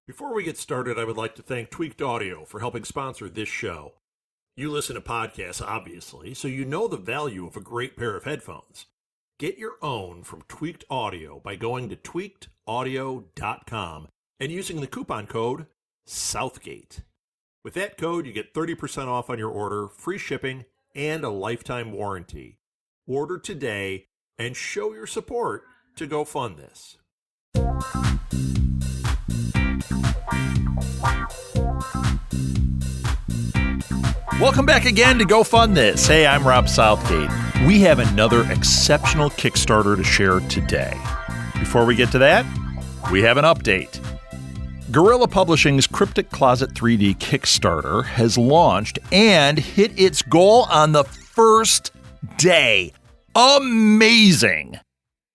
Before we get started, I would like to thank Tweaked Audio for helping sponsor this show. You listen to podcasts, obviously, so you know the value of a great pair of headphones. Get your own from Tweaked Audio by going to tweakedaudio.com and using the coupon code Southgate. With that code, you get 30% off on your order, free shipping, and a lifetime warranty. Order today and show your support to Go Fund This. Welcome back again to Go Fund This. Hey, I'm Rob Southgate. We have another exceptional Kickstarter to share today. Before we get to that, we have an update. Guerrilla Publishing's Cryptic Closet 3D Kickstarter has launched and hit its goal on the first day. Amazing!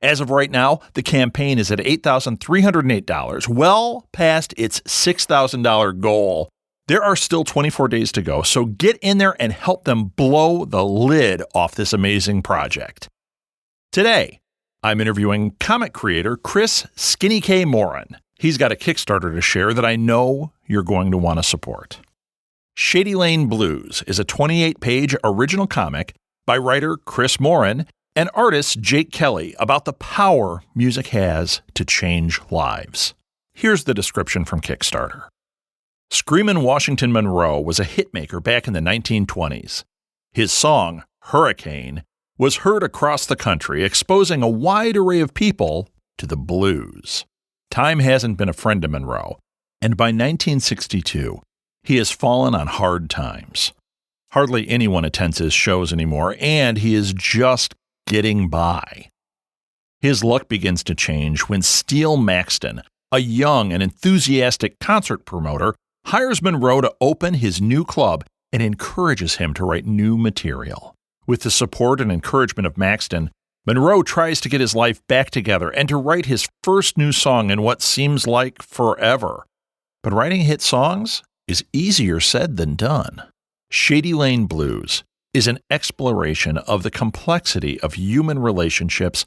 As of right now, the campaign is at $8,308, well past its $6,000 goal. There are still 24 days to go, so get in there and help them blow the lid off this amazing project. Today, I'm interviewing comic creator Kris SkinnyK Morron. He's got a Kickstarter to share that I know you're going to want to support. Shady Lane Blues is a 28-page original comic by writer Kris Morron and artist Jake Kelly about the power music has to change lives. Here's the description from Kickstarter. Screamin' Washington Monroe was a hitmaker back in the 1920s. His song, Hurricane, was heard across the country, exposing a wide array of people to the blues. Time hasn't been a friend to Monroe, and by 1962, he has fallen on hard times. Hardly anyone attends his shows anymore, and he is just getting by. His luck begins to change when Steele Maxton, a young and enthusiastic concert promoter, hires Monroe to open his new club and encourages him to write new material. With the support and encouragement of Maxton, Monroe tries to get his life back together and to write his first new song in what seems like forever. But writing hit songs is easier said than done. Shady Lane Blues is an exploration of the complexity of human relationships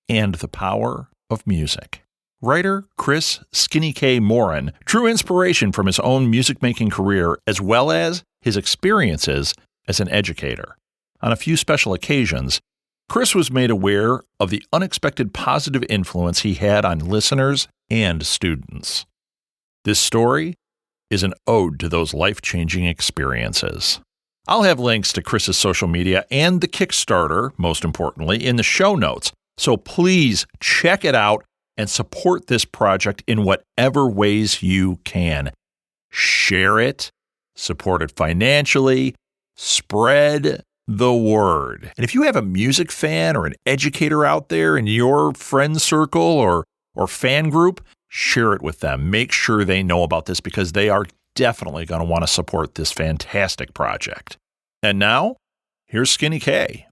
and the power of music. Writer Kris SkinnyK Morron drew inspiration from his own music-making career as well as his experiences as an educator. On a few special occasions, Kris was made aware of the unexpected positive influence he had on listeners and students. This story is an ode to those life-changing experiences. I'll have links to Kris's social media and the Kickstarter, most importantly, in the show notes, so please check it out and support this project in whatever ways you can. Share it, support it financially, spread the word. And if you have a music fan or an educator out there in your friend circle or fan group, share it with them. Make sure they know about this because they are definitely going to want to support this fantastic project. And now, here's Skinny K.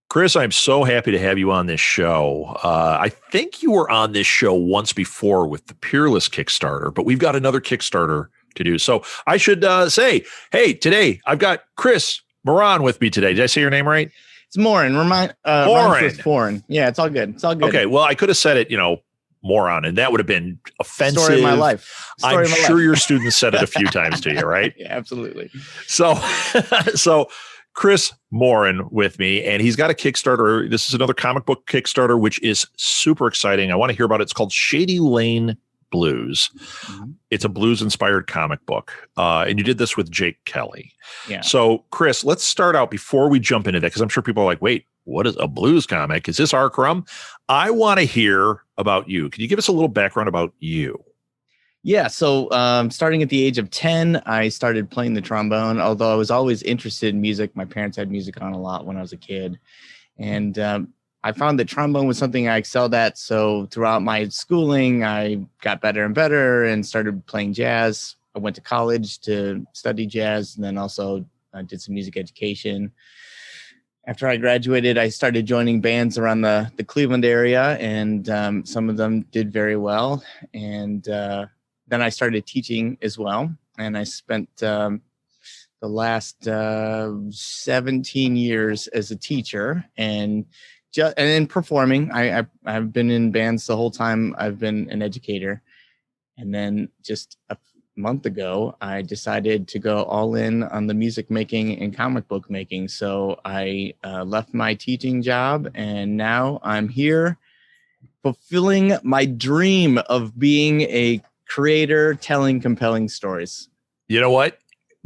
Kris, I'm so happy to have you on this show. I think you were on this show once before with the Peerless Kickstarter, but we've got another Kickstarter to do. So I should say, hey, today I've got Kris Morron with me today. Did I say your name right? It's Morron. Morron. Yeah, it's all good. It's all good. Okay, well, I could have said it, Morron, and that would have been offensive. Story of my life. I'm sure your students said it a few times to you, right? Yeah, absolutely. So Kris Morron with me, and he's got a Kickstarter. This is another comic book Kickstarter, which is super exciting. I want to hear about it. It's called Shady Lane Blues. Mm-hmm. It's a blues-inspired comic book, and you did this with Jake Kelly. Yeah. So, Kris, let's start out before we jump into that, because I'm sure people are like, wait, what is a blues comic? Is this our crumb? I want to hear about you. Can you give us a little background about you? Yeah, so starting at the age of 10, I started playing the trombone, although I was always interested in music. My parents had music on a lot when I was a kid. And I found that trombone was something I excelled at. So throughout my schooling, I got better and better and started playing jazz. I went to college to study jazz and then also did some music education. After I graduated, I started joining bands around the Cleveland area, and some of them did very well. And then I started teaching as well. And I spent the last 17 years as a teacher and in performing. I've been in bands the whole time I've been an educator. And then just a month ago, I decided to go all in on the music making and comic book making. So I left my teaching job, and now I'm here fulfilling my dream of being a creator telling compelling stories. You know what?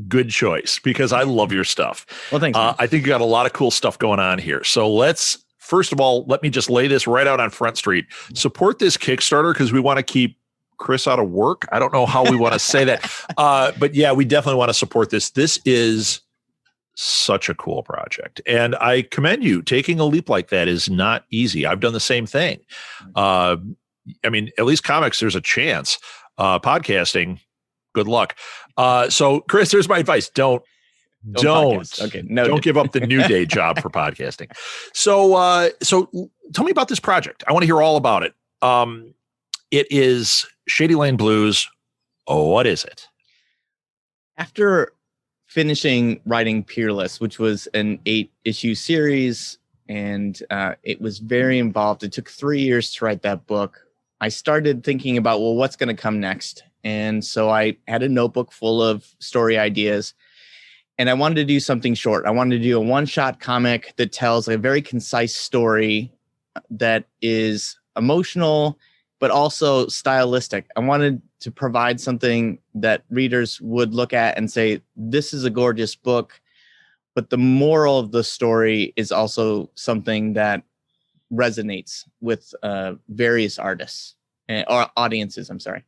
Good choice, because I love your stuff. Well, thanks. I think you got a lot of cool stuff going on here. So first of all, let me just lay this right out on Front Street. Support this Kickstarter because we want to keep Kris out of work. I don't know how we want to say that. But yeah, we definitely want to support this. This is such a cool project. And I commend you. Taking a leap like that is not easy. I've done the same thing. I mean, at least comics, there's a chance. Podcasting, good luck. So Kris, there's my advice. Don't give up the new day job for podcasting. So tell me about this project. I want to hear all about it. It is Shady Lane Blues. Oh, what is it? After finishing writing Peerless, which was an 8-issue series, and it was very involved. It took 3 years to write that book. I started thinking about, well, what's going to come next? And so I had a notebook full of story ideas, and I wanted to do something short. I wanted to do a one-shot comic that tells a very concise story that is emotional, but also stylistic. I wanted to provide something that readers would look at and say, this is a gorgeous book, but the moral of the story is also something that resonates with various artists or audiences, I'm sorry.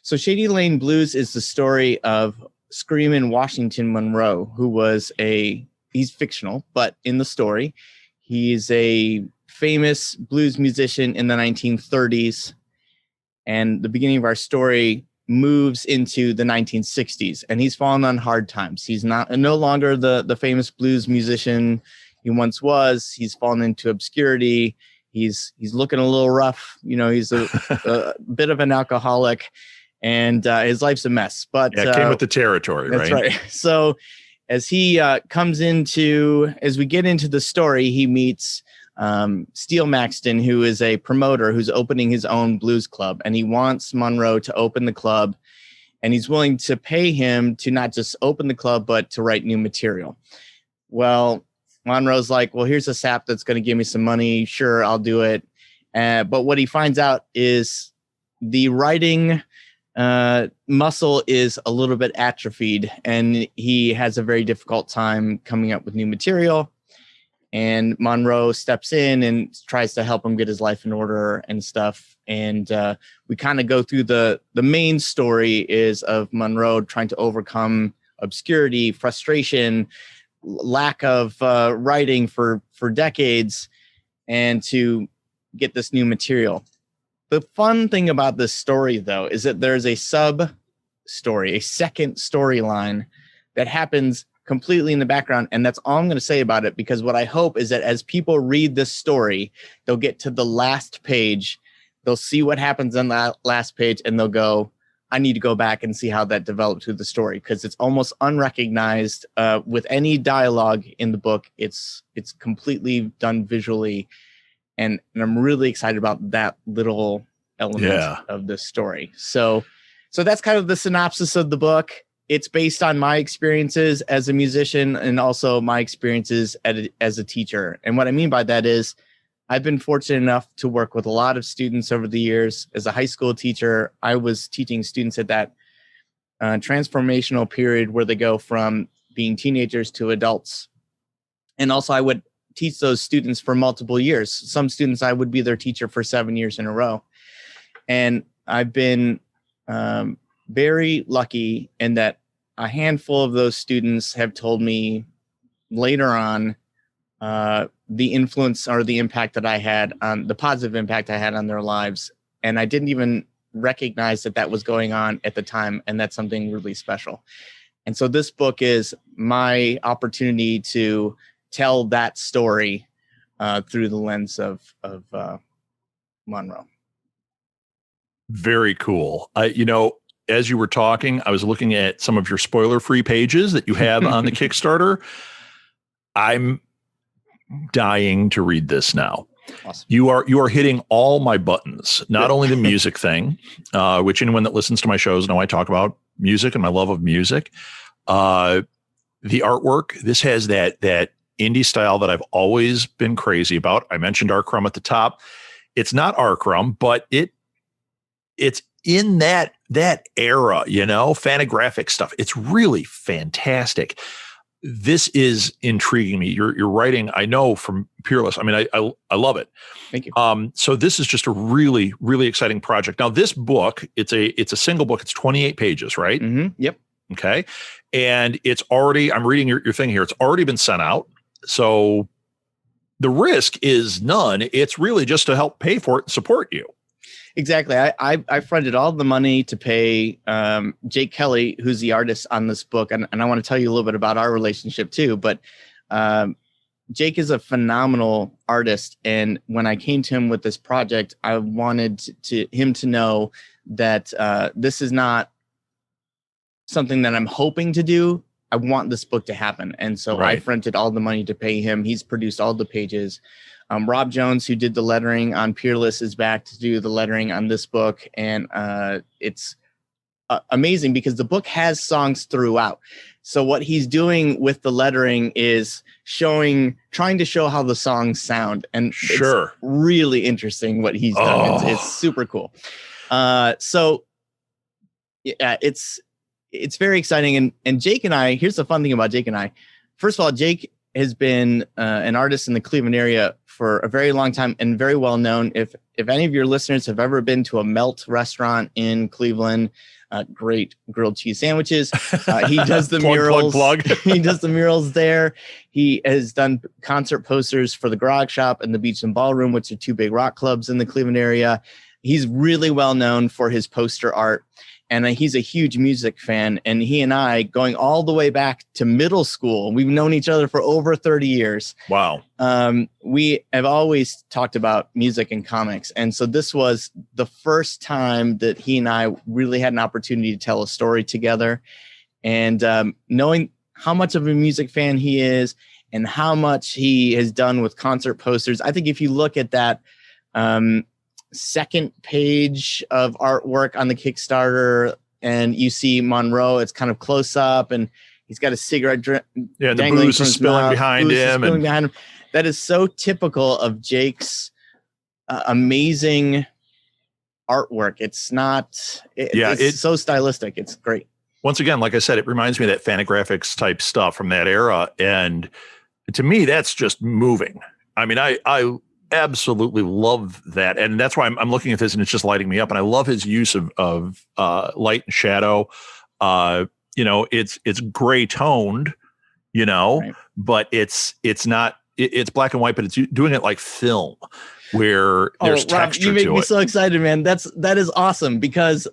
So Shady Lane Blues is the story of Screamin' Washington Monroe, who was he's fictional, but in the story, he's a famous blues musician in the 1930s. And the beginning of our story moves into the 1960s, and he's fallen on hard times. He's no longer the famous blues musician he once was. He's fallen into obscurity. He's looking a little rough. He's a bit of an alcoholic, and his life's a mess. But it came with the territory, right? That's right. So as we get into the story, he meets Steele Maxton, who is a promoter who's opening his own blues club, and he wants Monroe to open the club, and he's willing to pay him to not just open the club, but to write new material. Well, Monroe's like, well, here's a sap that's going to give me some money. Sure, I'll do it. But what he finds out is the writing muscle is a little bit atrophied, and he has a very difficult time coming up with new material. And Monroe steps in and tries to help him get his life in order and stuff. And we kind of go through the main story is of Monroe trying to overcome obscurity, frustration, lack of writing for decades, and to get this new material. The fun thing about this story, though, is that there's a sub-story, a second storyline that happens completely in the background, and that's all I'm going to say about it, because what I hope is that as people read this story, they'll get to the last page, they'll see what happens on that last page, and they'll go, I need to go back and see how that developed through the story, because it's almost unrecognized with any dialogue in the book. It's completely done visually, and I'm really excited about that little element of the story. So that's kind of the synopsis of the book. It's based on my experiences as a musician and also my experiences as a teacher. And what I mean by that is I've been fortunate enough to work with a lot of students over the years. As a high school teacher, I was teaching students at that transformational period where they go from being teenagers to adults. And also I would teach those students for multiple years. Some students, I would be their teacher for 7 years in a row. And I've been very lucky in that a handful of those students have told me later on the influence or the impact that I had on the positive impact I had on their lives. And I didn't even recognize that was going on at the time. And that's something really special. And so this book is my opportunity to tell that story through the lens of Monroe. Very cool. As you were talking, I was looking at some of your spoiler-free pages that you have on the Kickstarter. I'm dying to read this now. Awesome. You are hitting all my buttons, not only the music thing, which anyone that listens to my shows know I talk about music and my love of music. The artwork, this has that indie style that I've always been crazy about. I mentioned Arcrum at the top. It's not Arcrum, but it's in that era, Fantagraphic stuff. It's really fantastic. This is intriguing me. You're writing, I know, from Peerless. I mean, I love it. Thank you. So this is just a really, really exciting project. Now, this book, it's a single book. It's 28 pages, right? Mm-hmm. Yep. Okay. And it's already, I'm reading your thing here. It's already been sent out. So the risk is none. It's really just to help pay for it and support you. Exactly. I fronted all the money to pay Jake Kelly, who's the artist on this book. And I want to tell you a little bit about our relationship too. But Jake is a phenomenal artist. And when I came to him with this project, I wanted him to know that this is not something that I'm hoping to do. I want this book to happen. And so I fronted all the money to pay him. He's produced all the pages. Rob Jones, who did the lettering on Peerless, is back to do the lettering on this book. And it's amazing because the book has songs throughout. So what he's doing with the lettering is trying to show how the songs sound. And it's really interesting what he's done. It's super cool. So yeah, it's very exciting. And Jake and I, here's the fun thing about Jake and I. First of all, Jake has been an artist in the Cleveland area for a very long time and very well known. If any of your listeners have ever been to a Melt restaurant in Cleveland, great grilled cheese sandwiches. He does the murals. He does the murals there. He has done concert posters for the Grog Shop and the Beach and Ballroom, which are two big rock clubs in the Cleveland area. He's really well known for his poster art. And he's a huge music fan. And he and I, going all the way back to middle school, we've known each other for over 30 years. Wow. We have always talked about music and comics. And so this was the first time that he and I really had an opportunity to tell a story together. And knowing how much of a music fan he is and how much he has done with concert posters, I think if you look at that second page of artwork on the Kickstarter and you see Monroe, it's kind of close up and he's got a cigarette the booze is spilling behind him. That is so typical of Jake's amazing artwork. It's so stylistic. It's great. Once again, like I said, it reminds me of that Fantagraphics type stuff from that era. And to me, that's just moving. I mean, I absolutely love that, and that's why I'm looking at this and it's just lighting me up. And I love his use of light and shadow. It's gray toned, but it's not. It's black and white, but it's doing it like film, where there's texture. You make to me it. So excited, man. That is awesome because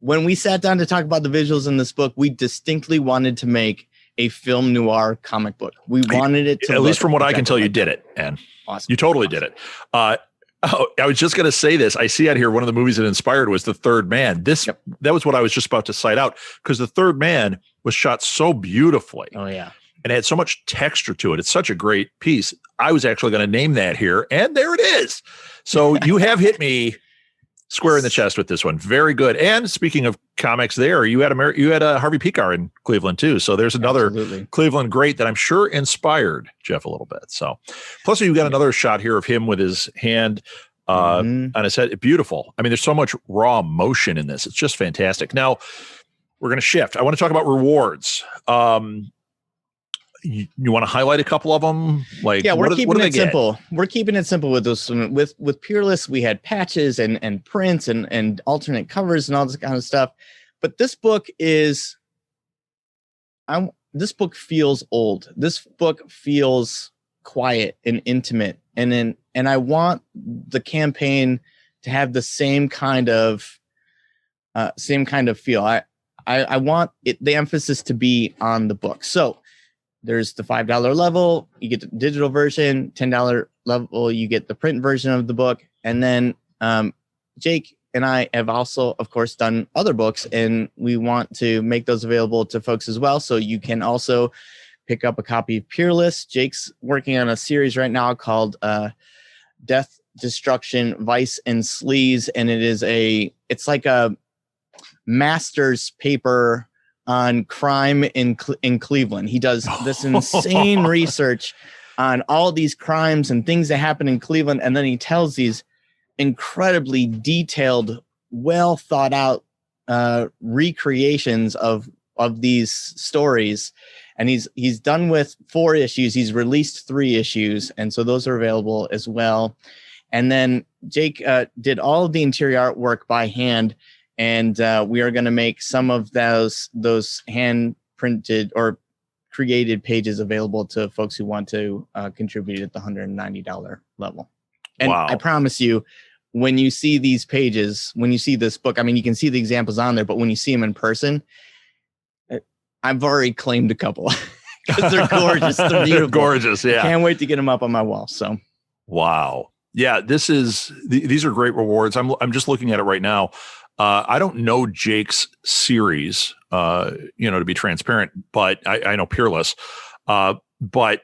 when we sat down to talk about the visuals in this book, we distinctly wanted to make a film noir comic book. We wanted it to, at least from what I can tell, you did it, and awesome. You totally did it. I was just going to say this. I see out here one of the movies that inspired was The Third Man. That was what I was just about to cite out, because The Third Man was shot so beautifully. Oh yeah, and it had so much texture to it. It's such a great piece. I was actually going to name that here, and there it is. So you have hit me square in the chest with this one. Very good. And speaking of comics, you had a Harvey Pekar in Cleveland too. So there's another Cleveland great that I'm sure inspired Jeff a little bit. So plus you got another shot here of him with his hand on his head. Beautiful. I mean, there's so much raw motion in this. It's just fantastic. Now we're going to shift. I want to talk about rewards. You want to highlight a couple of them? We're keeping it simple. We're keeping it simple with this. With Peerless, we had patches and prints and alternate covers and all this kind of stuff. But this book feels old. This book feels quiet and intimate. And I want the campaign to have the same kind of feel. I want the emphasis to be on the book. So there's the $5 level, you get the digital version, $10 level, you get the print version of the book. And then Jake and I have also, of course, done other books, and we want to make those available to folks as well. So you can also pick up a copy of Peerless. Jake's working on a series right now called Death, Destruction, Vice, and Sleaze, and it's like a master's paper on crime in Cleveland. He does this insane research on all these crimes and things that happen in Cleveland, and then he tells these incredibly detailed, well thought out recreations of these stories. And he's done with 4 issues. He's released 3 issues, and so those are available as well. And then Jake did all of the interior artwork by hand, and we are going to make some of those hand printed or created pages available to folks who want to contribute at the $190 level. And wow. I promise you, when you see these pages, when you see this book, I mean, you can see the examples on there, but when you see them in person, I've already claimed a couple because they're gorgeous. They're beautiful. They're gorgeous. Yeah. Can't wait to get them up on my wall. So, wow. Yeah, these are great rewards. I'm just looking at it right now. I don't know Jake's series, to be transparent, but I know Peerless. But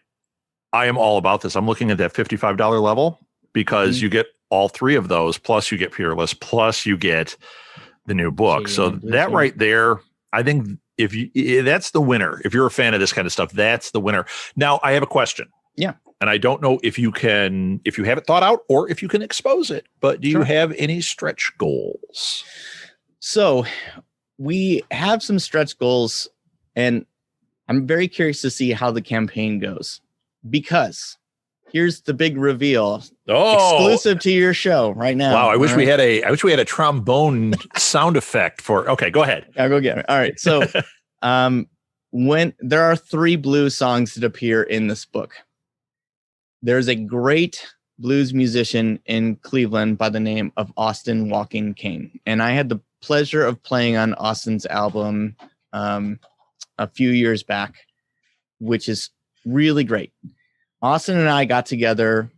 I am all about this. I'm looking at that $55 level because you get all 3 of those, plus you get Peerless, plus you get the new book. So that right there, I think that's the winner. If you're a fan of this kind of stuff, that's the winner. Now I have a question. Yeah. And I don't know if you have it thought out or if you can expose it, but do you have any stretch goals? So we have some stretch goals, and I'm very curious to see how the campaign goes, because here's the big reveal. Exclusive to your show right now. Wow. I wish we had a trombone sound effect for, okay, go ahead. I'll go get it. All right. So, when there are 3 blues songs that appear in this book, there's a great blues musician in Cleveland by the name of Austin Walking Kane. And I had the pleasure of playing on Austin's album a few years back, which is really great. Austin and I got together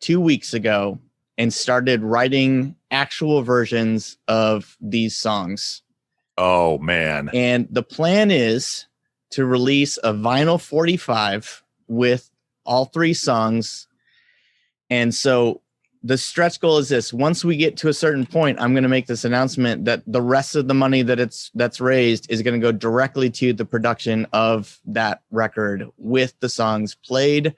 2 weeks ago and started writing actual versions of these songs. Oh, man. And the plan is to release a vinyl 45 with all 3 songs. And so the stretch goal is this: once we get to a certain point, I'm going to make this announcement that the rest of the money that's raised is going to go directly to the production of that record, with the songs played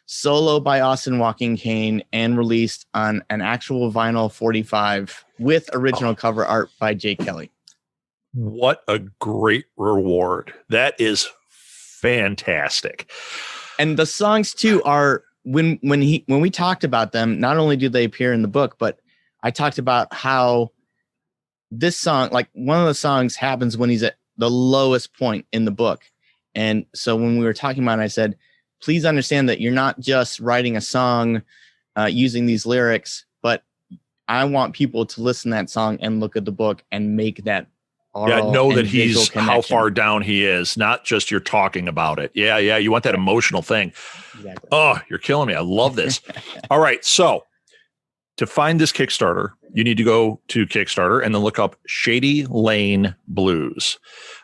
solo by Austin Walking Kane and released on an actual vinyl 45 with original cover art by Jake Kelly. What a great reward. That is fantastic. And the songs too are, when we talked about them, not only do they appear in the book, but I talked about how this song, like one of the songs, happens when he's at the lowest point in the book. And so when we were talking about it, I said, please understand that you're not just writing a song using these lyrics, but I want people to listen to that song and look at the book and make that know that he's how far down he is, not just you're talking about it. Yeah. You want that emotional thing. Exactly. Oh, you're killing me. I love this. All right. So to find this Kickstarter, you need to go to Kickstarter and then look up Shady Lane Blues.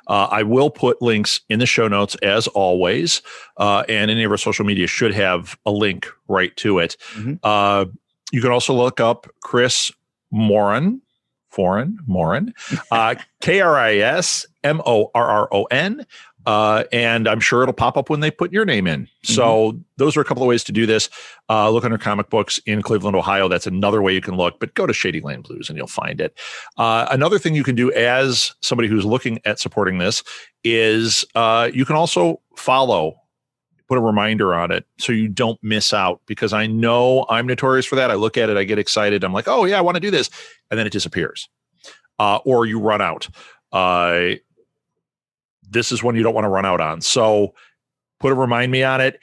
I will put links in the show notes as always, and any of our social media should have a link right to it. Mm-hmm. You can also look up Kris Morron, Kris Morron, and I'm sure it'll pop up when they put your name in. So those are a couple of ways to do this. Look under comic books in Cleveland, Ohio. That's another way you can look, but go to Shady Lane Blues and you'll find it. Another thing you can do as somebody who's looking at supporting this is you can also put a reminder on it so you don't miss out, because I know I'm notorious for that. I look at it, I get excited. I'm like, oh yeah, I want to do this. And then it disappears. Or you run out. This is one you don't want to run out on. So put a remind me on it.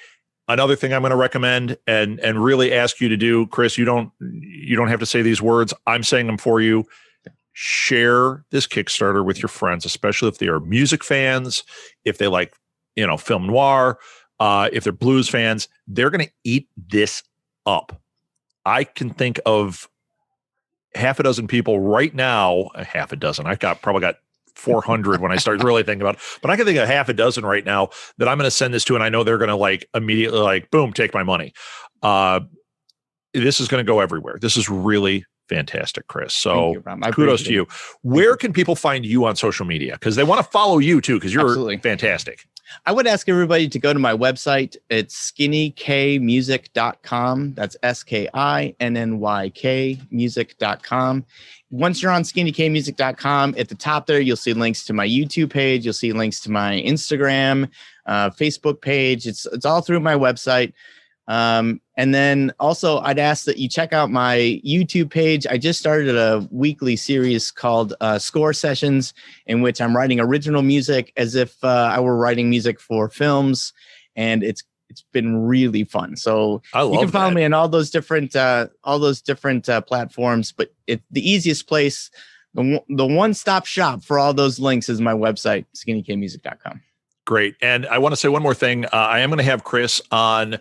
Another thing I'm going to recommend and really ask you to do, Kris, you don't have to say these words. I'm saying them for you. Share this Kickstarter with your friends, especially if they are music fans, if they like, film noir, if they're blues fans. They're going to eat this up. I can think of half a dozen people right now, half a dozen. Probably got 400 when I start really thinking about it, but I can think of half a dozen right now that I'm going to send this to, and I know they're going to immediately boom, take my money. this is going to go everywhere. This is really fantastic, Kris. So Thank you, Rob. I kudos appreciate to you. it. Where can people find you on social media? Because they want to follow you too, because you're Absolutely. fantastic. I would ask everybody to go to my website. It's SkinnyKmusic.com. That's SkinnyK music.com. Once you're on SkinnyKmusic.com, at the top there, you'll see links to my YouTube page. You'll see links to my Instagram, Facebook page. It's all through my website. And then also I'd ask that you check out my YouTube page. I just started a weekly series called Score Sessions, in which I'm writing original music as if I were writing music for films. And it's been really fun. So you can follow me on all those different platforms, but the easiest place, the one-stop shop for all those links is my website, SkinnyKmusic.com. Great. And I want to say one more thing. I am going to have Kris on,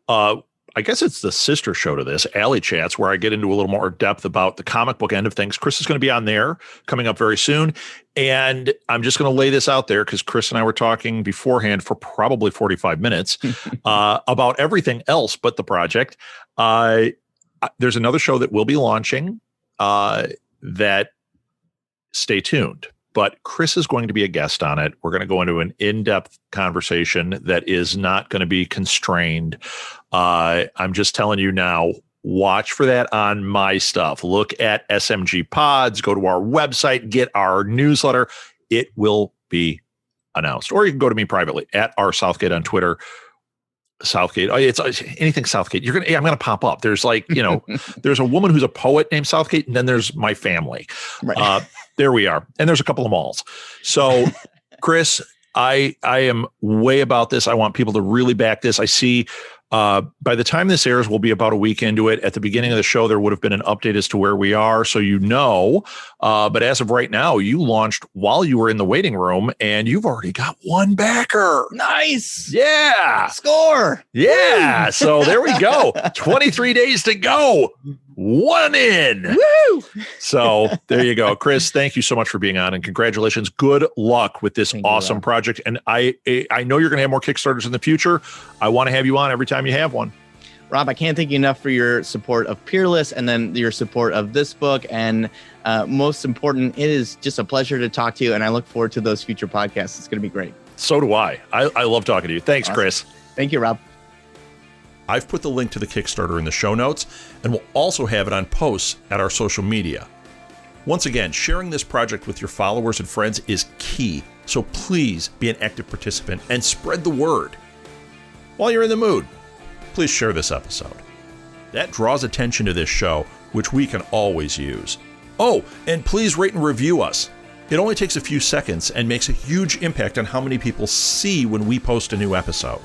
I guess it's the sister show to this, Alley Chats, where I get into a little more depth about the comic book end of things. Kris is going to be on there coming up very soon. And I'm just going to lay this out there because Kris and I were talking beforehand for probably 45 minutes about everything else but the project. There's another show that will be launching that stay tuned. But Kris is going to be a guest on it. We're going to go into an in-depth conversation that is not going to be constrained. I'm just telling you now, watch for that on my stuff. Look at SMG Pods, go to our website, get our newsletter. It will be announced. Or you can go to me privately at rsouthgate on Twitter. Southgate. It's anything Southgate. I'm going to pop up. There's there's a woman who's a poet named Southgate, and then there's my family. Right. There we are. And there's a couple of malls. So, Kris, I am way about this. I want people to really back this. I see by the time this airs, we'll be about a week into it. At the beginning of the show, there would have been an update as to where we are. So but as of right now, you launched while you were in the waiting room and you've already got one backer. Nice. Yeah. Score. Yeah. So there we go. 23 days to go. One in. Woo! So there you go. Kris, thank you so much for being on and congratulations. Good luck with this awesome project. And I know you're going to have more Kickstarters in the future. I want to have you on every time you have one. Rob, I can't thank you enough for your support of Peerless and then your support of this book. And most important, it is just a pleasure to talk to you. And I look forward to those future podcasts. It's going to be great. So do I. I love talking to you. Thanks, awesome. Kris. Thank you, Rob. I've put the link to the Kickstarter in the show notes, and we'll also have it on posts at our social media. Once again, sharing this project with your followers and friends is key, so please be an active participant and spread the word. While you're in the mood, please share this episode. That draws attention to this show, which we can always use. Oh, and please rate and review us. It only takes a few seconds and makes a huge impact on how many people see when we post a new episode.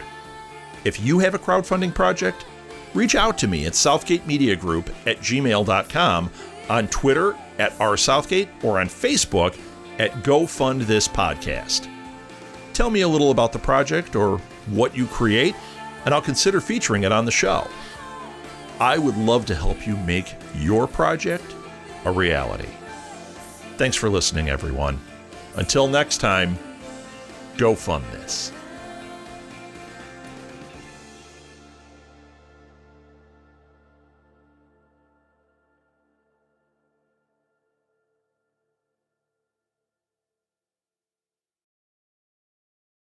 If you have a crowdfunding project, reach out to me at southgatemediagroup@gmail.com, on Twitter at rsouthgate, or on Facebook at Go Fund This Podcast. Tell me a little about the project or what you create, and I'll consider featuring it on the show. I would love to help you make your project a reality. Thanks for listening, everyone. Until next time, go fund this.